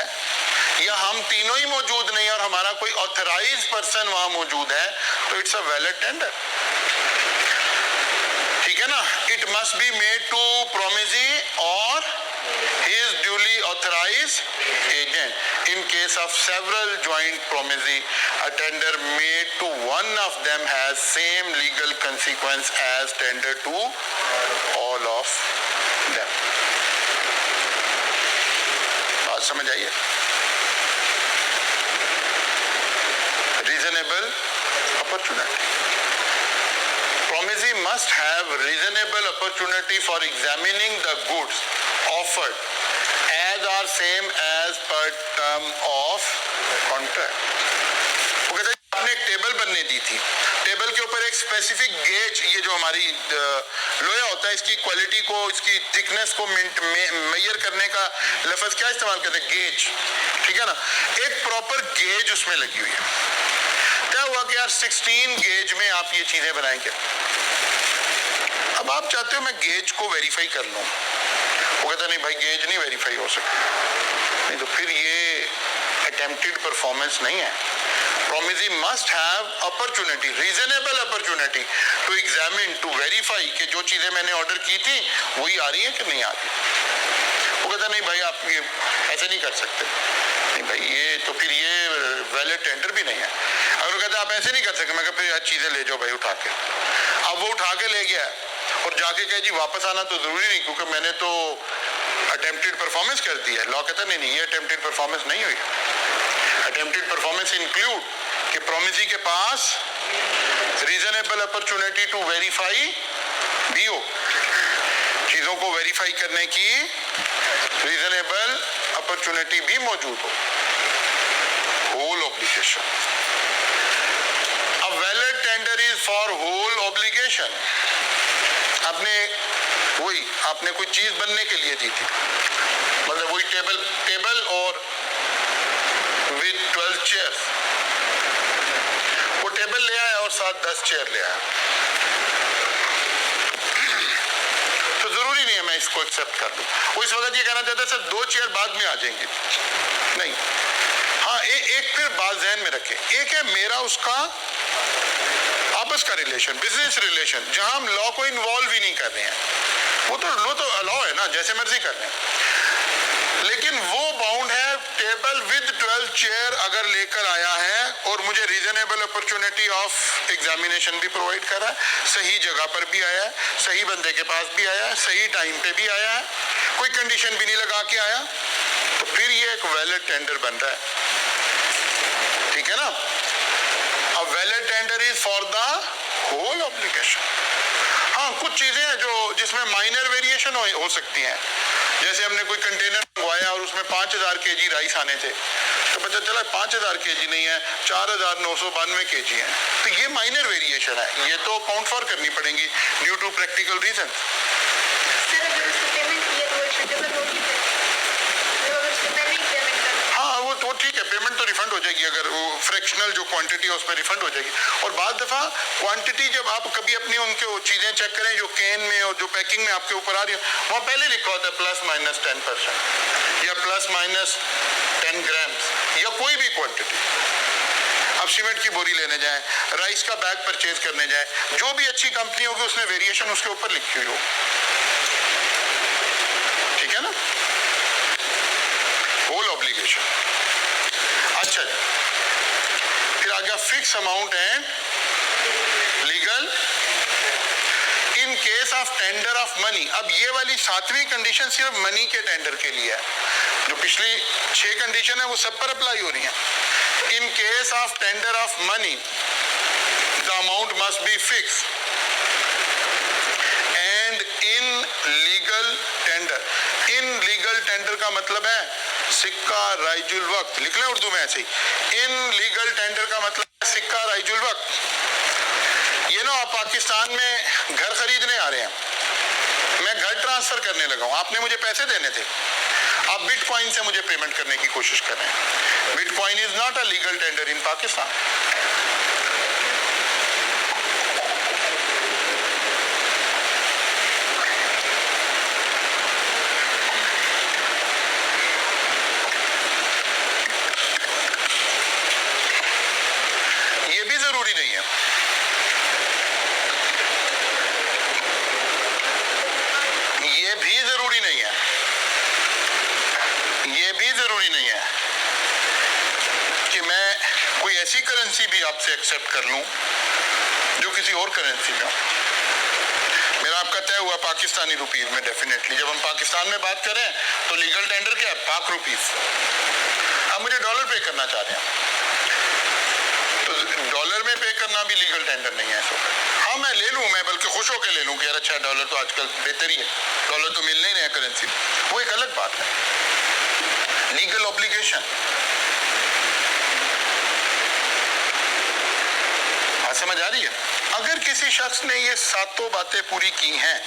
या हम तीनों ही मौजूद नहीं और हमारा कोई ऑथराइज पर्सन वहां मौजूद है, तो इट्स अ वैलिड टेंडर, ठीक है ना। It must be made to promisee और he is duly authorized agent. In case of several joint promisee, a tender made to one of them has same legal consequence as tender to all of them. बात समझ आइए। Reasonable opportunity. Promisee must have reasonable opportunity for examining the goods offered as are same as per term of contract। वो कहते हैं आपने एक table बनने दी थी, टेबल के ऊपर एक स्पेसिफिक गेज, ये जो हमारी लोहा होता है, इसकी क्वालिटी को, इसकी थिकनेस को मेजर करने का लफ्ज क्या इस्तेमाल करते हैं, गेज, ठीक है ना। एक प्रॉपर गेज उसमें लगी हुई है। क्या हुआ कि यार 16 गेज में आप ये चीजें बनाएंगे। अब आप चाहते हो मैं गेज को वेरीफाई कर लूं, वो कहता नहीं भाई गेज नहीं वेरीफाई हो सकती, नहीं तो फिर ये अटेम्प्टेड परफॉर्मेंस नहीं है। Promisee must have opportunity, reasonable opportunity to examine, to verify कि जो चीजें मैंने ऑर्डर की थी वही आ रही है कि नहीं आ रही। वो कहता नहीं भाई आप ये ऐसे नहीं कर सकते, नहीं भाई ये तो फिर ये वैलिड टेंडर भी नहीं है। अगर वो कहता आप ऐसे नहीं कर सकते, मैं कहता फिर यार चीजें ले जाओ भाई उठा के। अब वो उठा के ले गया और जाके कहे जी वापस आना तो जरूरी नहीं, क्योंकि मैंने तो अटेम्प्टेड परफॉर्मेंस कर दी है। लॉ कहता नहीं ये अटेम्प्टेड परफॉर्मेंस नहीं हुई। अटेम्प्टेड परफॉर्मेंस इंक्लूड कि प्रोमिसी के पास रीजनेबल अपॉर्चुनिटी टू वेरीफाई भी हो, चीजों को वेरीफाई करने की रीजनेबल अपॉर्चुनिटी भी मौजूद हो। Whole obligation, a valid tender is for whole obligation. आपने कोई चीज बनने के लिए दी थी, मतलब वही टेबल और विद 12 चेयर्स, वो टेबल ले आया और साथ 10 चेयर ले आया, तो जरूरी नहीं है मैं इसको एक्सेप्ट कर लूं। वो इस वक्त ये कहना चाहता है सर 2 चेयर बाद में आ जाएंगे, नहीं। हाँ एक फिर बात ज़हन में रखें, एक है मेरा उसका आपस का रिलेशन, बिजनेस रिलेशन, जहां हम लॉ को इन्वॉल्व ही नहीं कर रहे हैं, वो तो अलाउ है ना, जैसे मर्जी कर रहे हैं। लेकिन वो बाउंड है, टेबल विद 12 चेयर अगर लेकर आया है और मुझे रीजनेबल अपॉर्चुनिटी ऑफ एग्जामिनेशन भी प्रोवाइड कर रहा है, सही जगह पर भी आया है, सही बंदे के पास भी आया है, सही टाइम पे भी आया है, कोई कंडीशन भी नहीं लगा के आया, तो फिर ये एक वैलिड टेंडर बन रहा है, ठीक है ना। A valid tender is for the whole obligation। हाँ कुछ चीजें हैं जो जिसमें माइनर वेरिएशन हो सकती हैं, जैसे हमने कोई कंटेनर मंगवाया और उसमें 5000 kg राइस आने थे, तो पता चला 5000 kg नहीं है, 4992 kg है, तो ये माइनर वेरिएशन है, ये तो काउंट फॉर करनी पड़ेगी ड्यू टू प्रैक्टिकल रीजन। हाँ वो ठीक है, पेमेंट तो रिफंड हो जाएगी, अगर वो फ्रैक्शनल जो क्वांटिटी है उसमें रिफंड हो जाएगी। और बाद दफ़ा क्वांटिटी जब आप कभी अपनी उनके चीज़ें चेक करें जो कैन में और जो पैकिंग में आपके ऊपर आ रही है, वहाँ पहले लिखा होता है ±10% या ±10 ग्राम्स या कोई भी क्वांटिटी। आप सीमेंट की बोरी लेने जाएं, राइस का बैग परचेज करने जाएं, जो भी अच्छी कंपनी होगी उसमें वेरिएशन उसके ऊपर लिखी हुई हो, ठीक है ना, होल ऑब्लिगेशन। अच्छा, फिर आ गया fix amount and legal in case of tender of money. अब ये वाली 7वीं कंडीशन सिर्फ मनी के टेंडर के लिए है, जो पिछली 6 कंडीशन है वो सब पर अप्लाई हो रही है। In case of tender of money the amount must be fix and in legal tender. In legal tender का मतलब है सिक्का राइजुल वक्त, लिख लें उर्दू में ऐसे ही। इन लीगल टेंडर का मतलब है सिक्का राइजुल वक्त। ये ना आप पाकिस्तान में घर खरीदने आ रहे हैं, मैं घर ट्रांसफर करने लगा हूं, आपने मुझे पैसे देने थे, आप बिटकॉइन से मुझे पेमेंट करने की कोशिश कर रहे हैं। Bitcoin is not a legal tender in Pakistan. ये भी जरूरी नहीं है, ये भी जरूरी नहीं है, ये भी जरूरी नहीं है कि मैं कोई ऐसी करेंसी भी आपसे एक्सेप्ट कर लूं जो किसी और करेंसी में हो। मेरा आपका तय हुआ पाकिस्तानी रुपीज में डेफिनेटली। जब हम पाकिस्तान में बात करें तो लीगल टेंडर क्या है, पाक रुपीज। अब मुझे डॉलर पे करना चाह रहे हैं तो डॉलर में पे करना भी लीगल टेंडर नहीं है। ऐसा हाँ मैं ले लूं, मैं बल्कि खुश होकर ले लूं कि यार अच्छा डॉलर तो आजकल बेहतर ही है, डॉलर तो मिल नहीं रहे करेंसी, वो एक अलग बात है। लीगल ऑब्लिगेशन, बात समझ आ रही है? अगर किसी शख्स ने ये 7 बातें पूरी की हैं,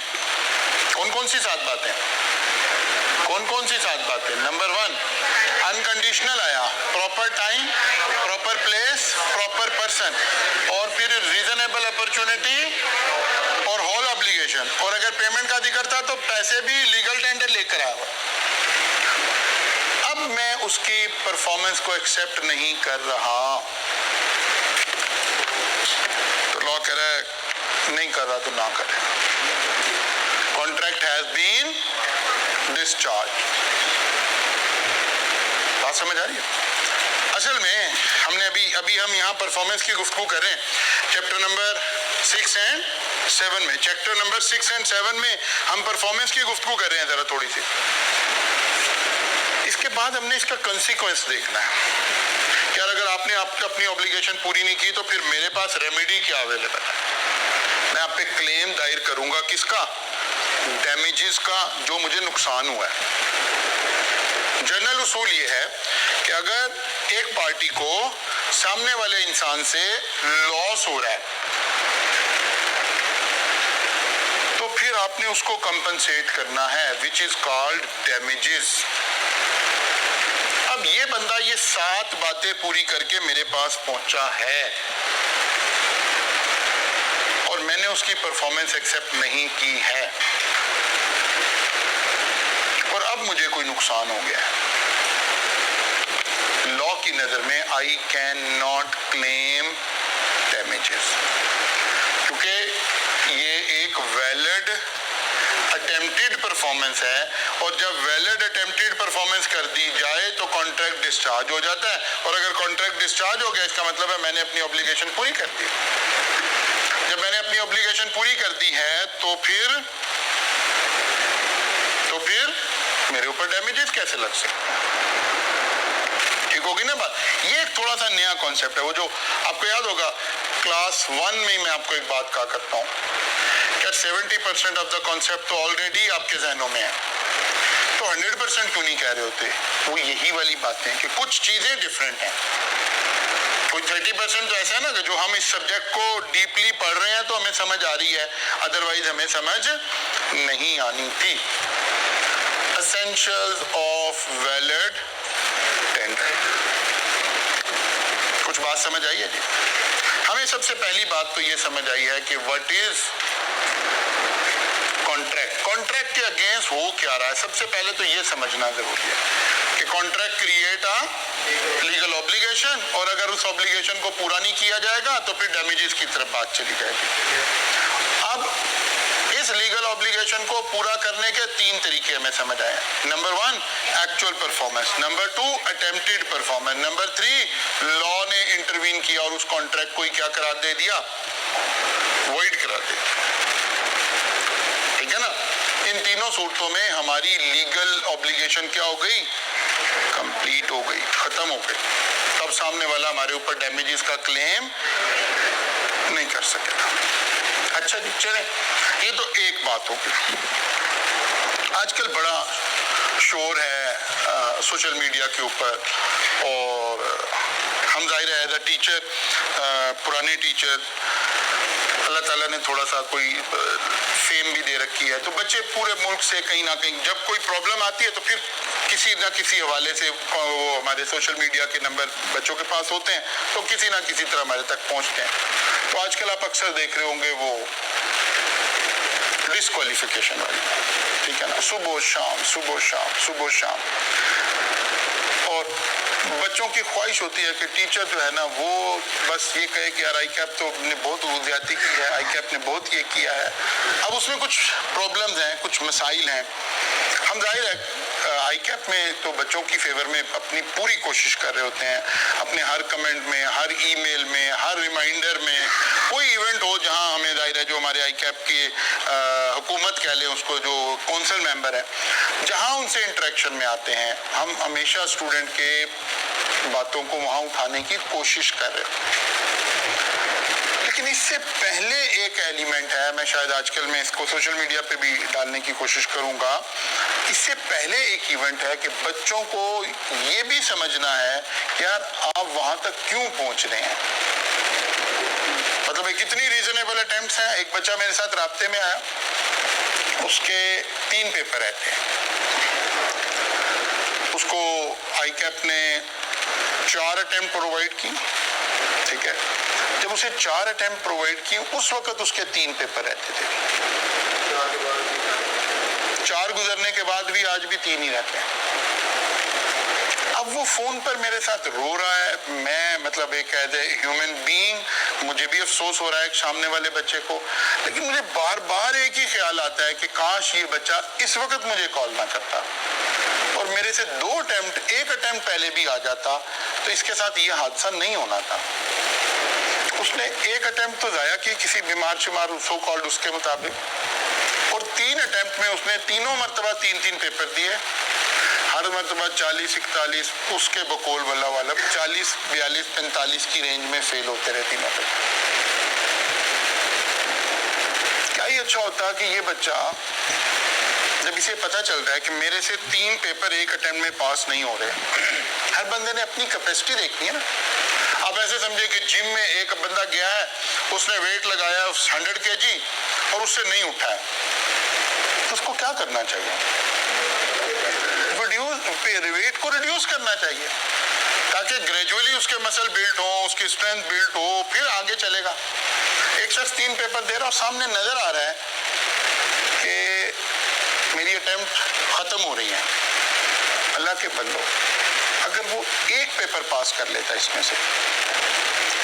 कौन कौन सी 7 बातें, कौन कौन सी 7 बातें? नंबर 1 अनकंडीशनल आया, proper time, proper place, proper person, और फिर रीजनेबल अपॉर्चुनिटी और होल ऑब्लिगेशन। और अगर पेमेंट का जिक्र था तो पैसे भी लीगल टेंडर लेकर आया। अब मैं उसकी परफॉर्मेंस को एक्सेप्ट नहीं कर रहा तो लॉ कह रहा है नहीं कर रहा तो ना करे। Contract has been discharge. बात समझ आ रही है? असल में हमने अभी हम यहाँ परफॉर्मेंस की गुफ्तगू कर रहे हैं चैप्टर नंबर 6 एंड 7 में। चैप्टर नंबर 6 एंड 7 में हम परफॉर्मेंस की गुफ्तगू कर रहे हैं जरा थोड़ी सी। इसके बाद हमने इसका कंसिक्वेंस देखना है कि यार अगर आपने अपनी ऑब्लिगेशन पूरी नहीं की तो फिर मेरे पास रेमेडी क्या अवेलेबल है। मैं आप पे क्लेम दायर करूंगा, किसका? डैमेजेस का, जो मुझे नुकसान हुआ है। जनरल उसूल ये है कि अगर एक पार्टी को सामने वाले इंसान से लॉस हो रहा है तो फिर आपने उसको कंपनसेट करना है, विच इज कॉल्ड डैमेजेस। अब ये बंदा ये 7 बातें पूरी करके मेरे पास पहुंचा है और मैंने उसकी परफॉर्मेंस एक्सेप्ट नहीं की है और अब मुझे कोई नुकसान हो गया है। लॉ की नजर में I can not claim damages क्योंकि ये एक वैलिड अटेम्प्टेड परफॉर्मेंस है और जब वैलिड अटेम्प्टेड परफॉर्मेंस कर दी जाए तो कॉन्ट्रैक्ट डिस्चार्ज हो जाता है और अगर कॉन्ट्रैक्ट डिस्चार्ज हो गया इसका मतलब है मैंने अपनी ऑब्लिगेशन पूरी कर दी। जब मैंने अपनी ऑब्लिगेशन पूरी कर दी है तो फिर मेरे ऊपर डैमेजेस कैसे लग सकते हैं? ठीक होगी ना बात? ये एक थोड़ा सा नया कॉन्सेप्ट है। वो जो आपको याद होगा क्लास 1 में मैं आपको एक बात कहा करता हूँ कि 70% ऑफ द कॉन्सेप्ट तो ऑलरेडी आपके जहनों में है, तो 100% क्यों नहीं कह रहे होते? वो यही वाली बातें हैं कि कुछ चीजें डिफरेंट हैं। कोई 30% तो ऐसा है ना कि जो हम इस सब्जेक्ट को डीपली पढ़ रहे हैं तो हमें समझ आ रही है, अदरवाइज हमें समझ नहीं आनी थी। Essentials of valid tender. कुछ बात समझ आई है जी? हमें सबसे पहली बात तो ये समझ आई है कि व्हाट इज कॉन्ट्रैक्ट। कॉन्ट्रैक्ट के अगेंस्ट हो क्या रहा है, सबसे पहले तो ये समझना जरूरी है कि contract create a legal obligation, और अगर उस ऑब्लिगेशन को पूरा नहीं किया जाएगा तो फिर डैमेजेस की तरफ बात चली जाएगी। अब इस लीगल ऑब्लिगेशन को पूरा करने के 3 तरीके हमें समझ आए। Number 1 actual performance, number 2 attempted performance, number 3 law ने इंटरवीन किया और उस कॉन्ट्रैक्ट को ही क्या करार दे दिया, वॉइड करा दे दिया। ठीक है ना? इन तीनों सूरतों में हमारी लीगल ऑब्लिगेशन क्या हो गई, कंप्लीट हो गई, खत्म हो गई। तब सामने वाला हमारे ऊपर डैमेजेस का क्लेम नहीं कर सकेगा। अच्छा जी, चलें, ये तो एक बात हो गई। आजकल बड़ा शोर है सोशल मीडिया के ऊपर, और हम जाहिर है एज अ टीचर, पुराने टीचर, अल्लाह ताला ने थोड़ा सा कोई फेम भी दे रखी है, तो बच्चे पूरे मुल्क से कहीं ना कहीं जब कोई प्रॉब्लम आती है तो फिर किसी ना किसी हवाले से वो हमारे सोशल मीडिया के नंबर बच्चों के पास होते हैं, तो किसी ना किसी तरह हमारे तक पहुंचते हैं। तो आजकल आप अक्सर देख रहे होंगे वो डिस्क्वालिफिकेशन वाली, ठीक है ना, सुबह शाम सुबह शाम सुबह शाम। और बच्चों की ख्वाहिश होती है कि टीचर जो है ना वो बस ये कहे कि यार आई कैप तो ने बहुत ज्यादती की है, आई कैप ने बहुत ये किया है। अब उसमें कुछ प्रॉब्लम्स हैं, कुछ मसाइल हैं। हम जाहिर है आई कैप में तो बच्चों की फेवर में अपनी पूरी कोशिश कर रहे होते हैं, अपने हर कमेंट में, हर ईमेल में, हर रिमाइंडर में, कोई इवेंट हो जहां हमें जाहिर है जो हमारे आई कैप की हुकूमत कह लें उसको, जो काउंसिल मेंबर है, जहां उनसे इंटरेक्शन में आते हैं, हम हमेशा स्टूडेंट के बातों को वहां उठाने की कोशिश कर रहे हैं। लेकिन इससे पहले एक एलिमेंट है, मैं शायद आजकल मैं इसको सोशल मीडिया पे भी डालने की कोशिश करूंगा। इससे पहले एक इवेंट है कि बच्चों को ये भी समझना है कि यार आप वहां तक क्यों पहुंच रहे हैं। मतलब कितनी रीजनेबल अटेम्प्ट्स हैं। एक बच्चा मेरे साथ राब्ते में आया, उसके 3 पेपर रहते हैं, उसको आई कैप ने 4 अटेम्प्ट प्रोवाइड की, ठीक है। जब उसे 4 अटेम्प्ट प्रोवाइड की, उस वक्त उसके 3 पेपर रहते थे। 4 गुजरने के बाद भी आज भी 3 ही रहते हैं। अब वो फोन पर मेरे साथ रो रहा है, मैं मतलब एक एज ए ह्यूमन बीइंग मुझे भी अफसोस हो रहा है सामने वाले बच्चे को, लेकिन मुझे बार बार एक ही ख्याल आता है कि काश ये बच्चा इस वक्त मुझे कॉल ना करता और मेरे से 2 अटेम्प्ट, 1 अटेम्प्ट पहले भी आ जाता तो इसके साथ ये हादसा नहीं होना था। उसने 1 अटेम्प्ट तो जाया की किसी बीमार शुमार सो कॉल्ड उसके मुताबिक, और 3 अटेम्प्ट में उसने तीनों मरतबा 3-3 पेपर दिए, हर मरतबा 40-41 उसके बकौल वाला 40, 42, 45 की रेंज में फेल होते रहे तीनों पे। क्या ही अच्छा होता कि ये बच्चा जब इसे पता चल रहा है कि मेरे से 3 पेपर 1 अटेम्प्ट में पास नहीं हो रहे, हर बंदे ने अपनी कैपेसिटी देखनी है ना। आप ऐसे समझे कि जिम में एक बंदा गया है, उसने वेट लगाया 100 kg और उससे नहीं उठा है, तो उसको क्या करना चाहिए? वेट को रिड्यूस करना चाहिए ताकि ग्रेजुअली उसके मसल बिल्ड हो, उसकी स्ट्रेंथ बिल्ड हो, फिर आगे चलेगा। एक शख्स 3 पेपर दे रहा और सामने नजर आ रहा है कि मेरी अटेम्प्ट खत्म हो रही है। अल्लाह के बंदो, अगर वो 1 पेपर पास कर लेता इसमें से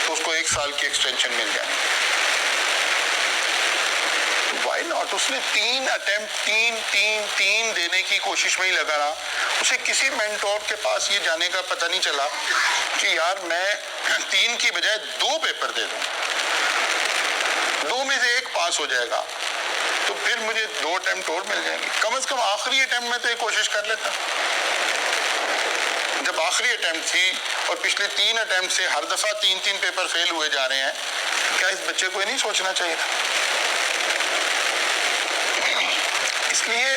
तो उसको 1 साल की एक्सटेंशन मिल जाएगी। Why not? उसने 3 अटेम्प्ट 3 देने की कोशिश में ही लगा रहा। उसे किसी मेंटोर के पास ये जाने का पता नहीं चला कि यार मैं 3 की बजाय 2 पेपर दे दूं, 2 में से 1 पास हो जाएगा तो फिर मुझे 2 अटेम्प्ट और मिल जाएंगे। कम से कम आखिरी अटेम्प्ट में तो ये कोशिश कर लेता। जब आखिरी अटेम्प्ट थी और पिछले 3 अटेम्प्ट से हर दफा 3-3 पेपर फेल हुए जा रहे हैं, क्या इस बच्चे को ये नहीं सोचना चाहिए था? इसलिए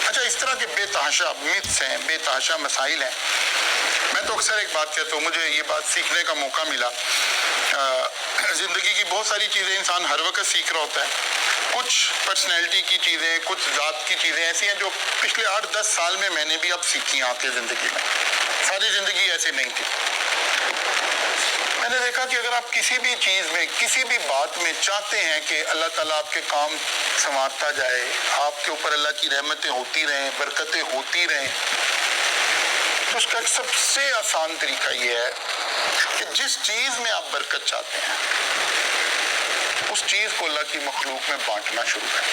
अच्छा, इस तरह के बेतहाशा मिथ्स हैं, बेतहाशा मसाइल हैं। मैं तो अक्सर एक बात कहता हूँ, मुझे ये बात सीखने का मौका मिला। जिंदगी की बहुत सारी चीज़ें इंसान हर वक्त सीख रहा होता है, कुछ पर्सनैलिटी की चीज़ें, कुछ ज़ात की चीज़ें ऐसी हैं जो पिछले 8-10 साल में मैंने भी अब सीखी हैं आपकी ज़िंदगी में। सारी ज़िंदगी ऐसे नहीं थी। मैंने देखा कि अगर आप किसी भी चीज़ में, किसी भी बात में चाहते हैं कि अल्लाह ताला आपके काम संवारता जाए, आपके ऊपर अल्लाह की रहमतें होती रहें, बरकतें होती रहें, तो उसका एक सबसे आसान तरीका ये है कि जिस चीज़ में आप बरकत चाहते हैं उस चीज़ को अल्लाह की मखलूक में बांटना शुरू करें।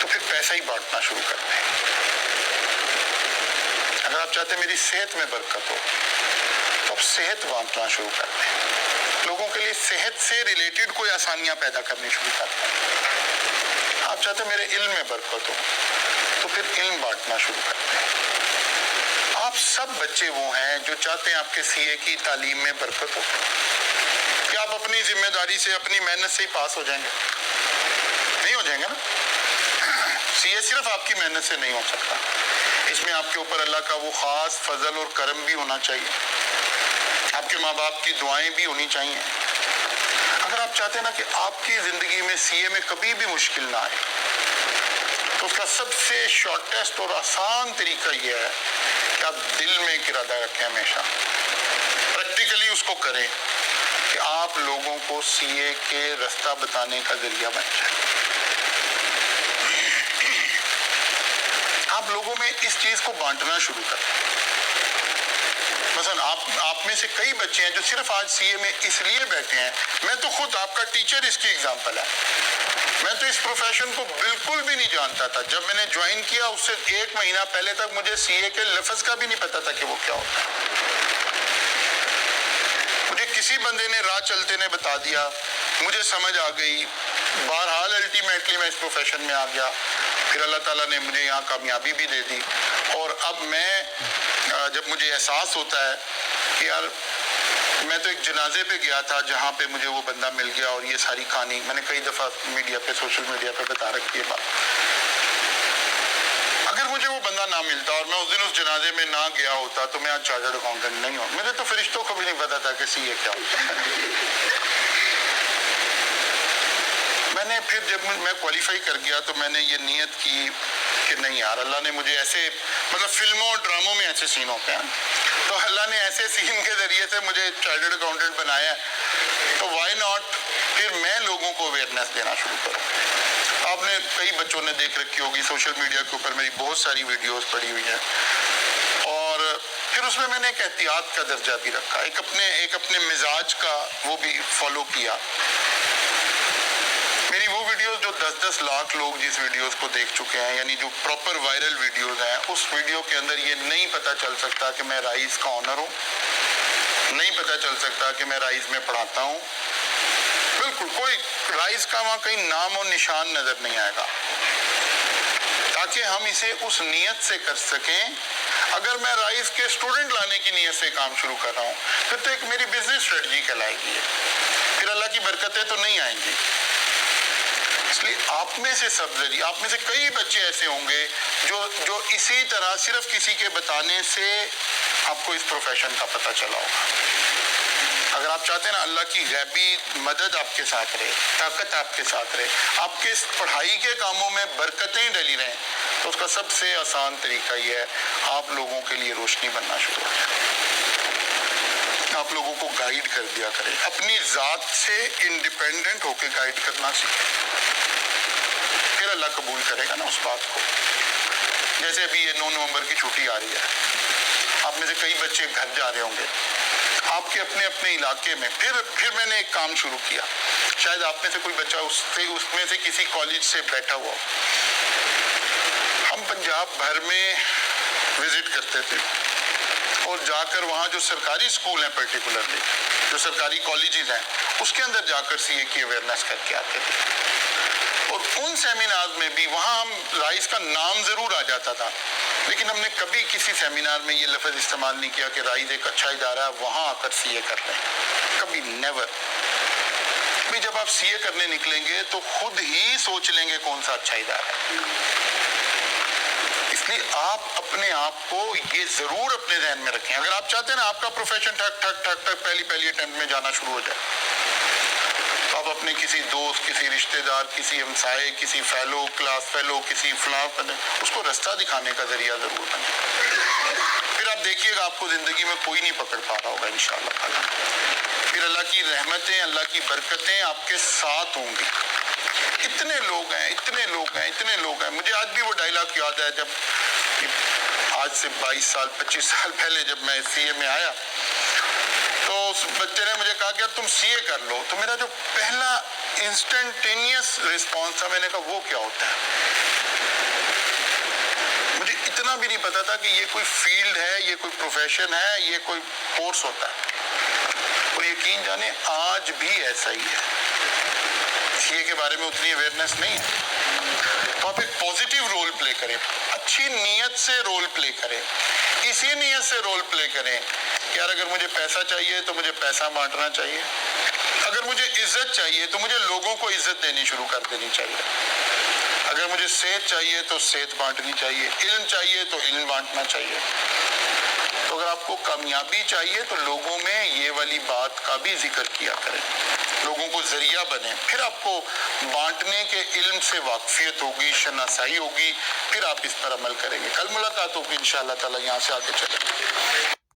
तो फिर पैसा ही बांटना शुरू करते हैं। अगर आप चाहते हैं मेरी सेहत में बरकत हो तो आप सेहत बांटना शुरू करते हैं। लोगों के लिए सेहत से रिलेटेड कोई आसानियां पैदा करनी शुरू करते हैं। आप चाहते हैं मेरे इल्म में बरकत हो तो फिर इल्म बांटना शुरू करते हैं। आप सब बच्चे वो हैं जो चाहते हैं आपके सीए की तालीम में बरकत हो कि आप अपनी जिम्मेदारी से, अपनी मेहनत से ही पास हो जाएंगे। नहीं हो जाएंगे ना। सीए सिर्फ आपकी मेहनत से नहीं हो सकता, इसमें आपके ऊपर अल्लाह का वो खास फजल और करम भी होना चाहिए, आपके माँ बाप की दुआएं भी होनी चाहिए। अगर आप चाहते हैं ना कि आपकी जिंदगी में सीए में कभी भी मुश्किल ना आए तो उसका सबसे शॉर्टेस्ट और आसान तरीका यह है कि आप दिल में एक इरादा रखें, हमेशा प्रैक्टिकली उसको करें कि आप लोगों को सीए के रास्ता बताने का जरिया बन जाए। आप लोगों में इस चीज को बांटना शुरू करें। मसलन आप में से कई बच्चे हैं जो सिर्फ आज सीए में इसलिए बैठे हैं, मैं तो खुद आपका टीचर इसकी एग्जांपल है। मैं तो इस प्रोफेशन को बिल्कुल भी नहीं जानता था। जब मैंने ज्वाइन किया उससे 1 महीना पहले तक मुझे सीए के लफ्ज का भी नहीं पता था कि वो क्या होता है। मुझे किसी बंदे ने राह चलते ने बता दिया, मुझे समझ आ गई। बहरहाल अल्टीमेटली मैं इस प्रोफेशन में आ गया, फिर अल्लाह ताला ने मुझे यहाँ कामयाबी भी दे दी। और अब मैं जब मुझे एहसास होता है कि यार मैं तो एक जनाजे पे गया था जहाँ पे मुझे वो बंदा मिल गया, और ये सारी कहानी मैंने कई दफ़ा मीडिया पे, सोशल मीडिया पे बता रखी है बात। अगर मुझे वो बंदा ना मिलता और मैं उस दिन उस जनाजे में ना गया होता तो मैं आज चार्टर्ड अकाउंटेंट नहीं हूँ। मुझे तो फरिश्तों को भी नहीं पता था कि सीए क्या होता है। मैंने फिर जब मैं क्वालिफाई कर गया तो मैंने ये नियत की कि नहीं यार, अल्लाह ने मुझे ऐसे, मतलब फिल्मों और ड्रामों में ऐसे सीन होते हैं, तो अल्लाह ने ऐसे सीन के जरिए से मुझे चार्टर्ड अकाउंटेंट बनाया, तो व्हाई नॉट फिर मैं लोगों को अवेयरनेस देना शुरू करूँ। आपने कई बच्चों ने देख रखी होगी, सोशल मीडिया के ऊपर मेरी बहुत सारी वीडियोस पड़ी हुई हैं, और फिर उसमें मैंने एक एहतियात का दर्जा भी रखा, एक अपने मिजाज का वो भी फॉलो किया। मेरी वो वीडियोस जो 10-10 लाख लोग जिस वीडियोस को देख चुके हैं, यानी जो प्रॉपर वायरल वीडियोस हैं, उस वीडियो के अंदर ये नहीं पता चल सकता कि मैं राइज का ऑनर हूँ, नहीं पता चल सकता कि मैं राइज में पढ़ाता हूँ। बिल्कुल कोई राइज का वहाँ कहीं नाम और निशान नजर नहीं आएगा, ताकि हम इसे उस नियत से कर सकें। अगर मैं राइज के स्टूडेंट लाने की नियत से काम शुरू कर रहा हूँ फिर तो एक मेरी बिजनेस स्ट्रेटजी कहलाएगी, फिर अल्लाह की बरकतें तो नहीं आएंगी। इसलिए आप में से सब जरिए, आप में से कई बच्चे ऐसे होंगे जो इसी तरह सिर्फ किसी के बताने से आपको इस प्रोफेशन का पता चला होगा। अगर आप चाहते हैं ना अल्लाह की गैबी मदद आपके साथ रहे, ताकत आपके साथ रहे, आपके इस पढ़ाई के कामों में बरकतें डली रहें, तो उसका सबसे आसान तरीका ये है, आप लोगों के लिए रोशनी बनना शुरू हो जाए। आप लोगों को गाइड कर दिया करें, अपनी ज़ात से इंडिपेंडेंट होकर गाइड करना सीखें, फिर अल्लाह कबूल करेगा ना उस बात को। जैसे अभी ये 9 नवंबर की छुट्टी आ रही है, आप में से कई बच्चे घर जा रहे होंगे आपके अपने अपने इलाके में। फिर मैंने एक काम शुरू किया, शायद आप में से कोई बच्चा उसमें से किसी कॉलेज से बैठा हुआ। हम पंजाब भर में विजिट करते थे और जाकर वहाँ जो सरकारी स्कूल हैं, पर्टिकुलरली जो सरकारी कॉलेजेस हैं, उसके अंदर जाकर सीए की अवेयरनेस करके आते थे। और उन सेमिनार में भी वहाँ हम राइज का नाम ज़रूर आ जाता था, लेकिन हमने कभी किसी सेमिनार में ये लफ्ज़ इस्तेमाल नहीं किया कि राइज एक अच्छा इदारा है, वहाँ आकर सीए कर लें। कभी नेवर। भी जब आप सीए करने निकलेंगे तो खुद ही सोच लेंगे कौन सा अच्छा इदारा है। नहीं, आप अपने आप को ये जरूर अपने ध्यान में रखें, अगर आप चाहते हैं ना आपका प्रोफेशन ठक ठक ठक ठक पहली अटेम्प्ट में जाना शुरू हो जाए, तो आप अपने किसी दोस्त, किसी रिश्तेदार, किसी हमसाये, किसी फेलो, क्लास फेलो, किसी फला बने, उसको रास्ता दिखाने का जरिया जरूर बने। फिर आप देखिएगा आपको जिंदगी में कोई नहीं पकड़ पा रहा होगा इंशाअल्लाह। फिर अल्लाह की रहमतें, अल्लाह की बरकतें आपके साथ होंगी। इतने लोग हैं, इतने लोग हैं, इतने लोग हैं। मुझे आज भी वो डायलॉग याद है, जब आज से 22 साल 25 साल पहले जब मैं सीए में आया, तो उस बच्चे ने मुझे कहा कि यार तुम सीए कर लो, तो मेरा जो पहला इंस्टेंटेनियस रिस्पॉन्स था, मैंने कहा वो क्या होता है। मुझे इतना भी नहीं पता था कि ये कोई फील्ड है, ये कोई प्रोफेशन है, ये कोई कोर्स होता है। और यकीन जाने आज भी ऐसा ही है, सीए के बारे में उतनी अवेयरनेस नहीं है। तो आप एक पॉजिटिव रोल प्ले करें, अच्छी नीयत से रोल प्ले करें, इसी नीयत से रोल प्ले करें कि यार अगर मुझे पैसा चाहिए तो मुझे पैसा बांटना चाहिए, अगर मुझे इज्जत चाहिए तो मुझे लोगों को इज्जत देनी शुरू कर देनी चाहिए, अगर मुझे सेहत चाहिए तो सेहत बांटनी चाहिए, इल्म चाहिए तो इल्म बांटना चाहिए। तो अगर आपको कामयाबी चाहिए तो लोगों में ये वाली बात का भी जिक्र किया करें, लोगों को जरिया बने, फिर आपको बांटने के इल्म से वाकफियत होगी, शनासाई होगी, फिर आप इस पर अमल करेंगे। कल मुलाकात होगी इंशाअल्लाह ताला, यहाँ से आगे चलेंगे।